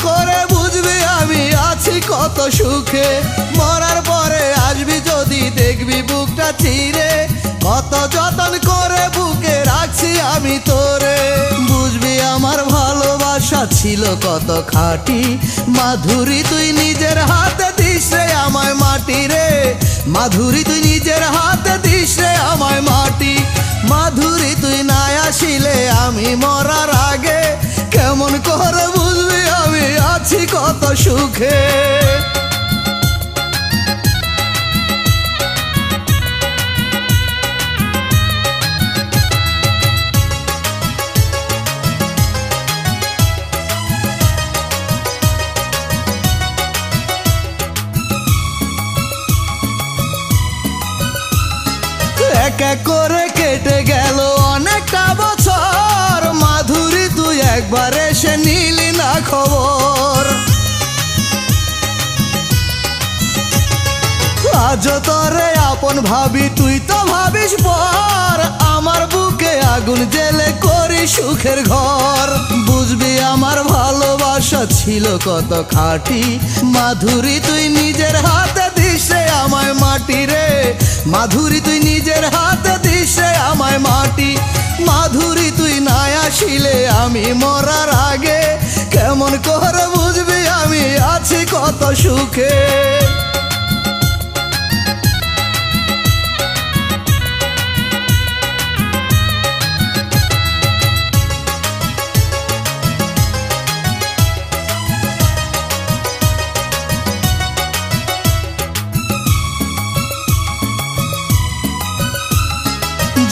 করে বুঝবি আমি আছি কত সুখে। মরার পরে আসবি যদি দেখবি বুকটা চিরে, কত যতন করে বুকে রাখছি আমি তোরে। বুঝবি আমার ভালোবাসা ছিল কত খাঁটি, মাধুরী তুই নিজের হাতে দিস রে আমায় মাটি রে। মাধুরী তুই নিজের হাতে দিস রে আমায় মাটি। মাধুরী তুই না আসিলে আমি মরার আগে কেমন করে বুঝবি আমি আছি কত সুখে। এক এক করে কেটে গেল অনেকটা বছর, মাধুরী তুই একবার এসে নিলি না খবর। আজ তোরে আপন ভাবি তুই তো ভাবিস পর, আমার বুকে আগুন জেলে করি সুখের ঘর। বুঝবি আমার ভালোবাসা ছিল কত খাঁটি, মাধুরী তুই নিজের হাতে দিস রে আমায় মাটি রে। মাধুরী তুই নিজের হাতে দিস রে আমায় মাটি। মাধুরী তুই না আসিলে আমি মরার আগে কেমন করে বুঝবি আমি আছি কত সুখে।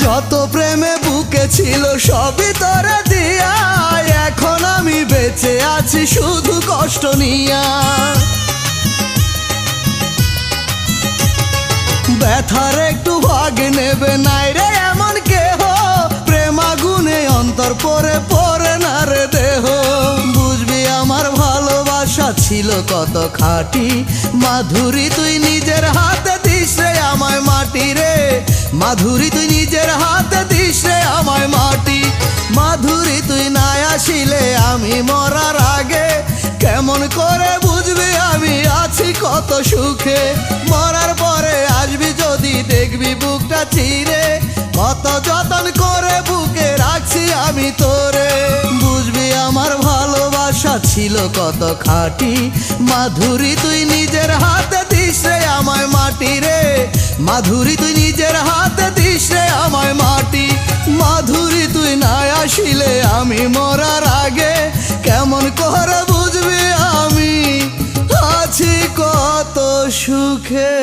যত প্রেমে বুকে ছিল সবই তোরে দিয়া, এখন আমি বেঁচে আছি শুধু কষ্ট নিয়া। ব্যথার একটু ভাগ নেবে নাই রে এমন কেহ, প্রেম আগুনে অন্তর পরে পরে না রে দেহ। বুঝবি আমার ভালোবাসা ছিল কত খাঁটি, মাধুরী তুই নিজের হাতে দিস রে আমায় মাটি রে। মাধুরী তুই নিজের হাতে দিস রে আমায় মাটি। মাধুরী তুই না আসিলে আমি মরার আগে কেমন করে বুঝবি আমি আছি কত সুখে। মরার পরে আসবি যদি দেখবি বুকটা চিরে, কত যতন করে বুকে রাখছি আমি তোরে। বুঝবি আমার ভালোবাসা ছিল কত খাঁটি, মাধুরী তুই নিজের হাতে দিস রে আমায় মাটি রে। মাধুরী তুই নিজের হাতে দিস রে আমায় মাটি। মাধুরী তুই না আসিলে আমি মরার আগে কেমন করে বুঝবি আমি আছি কত সুখে।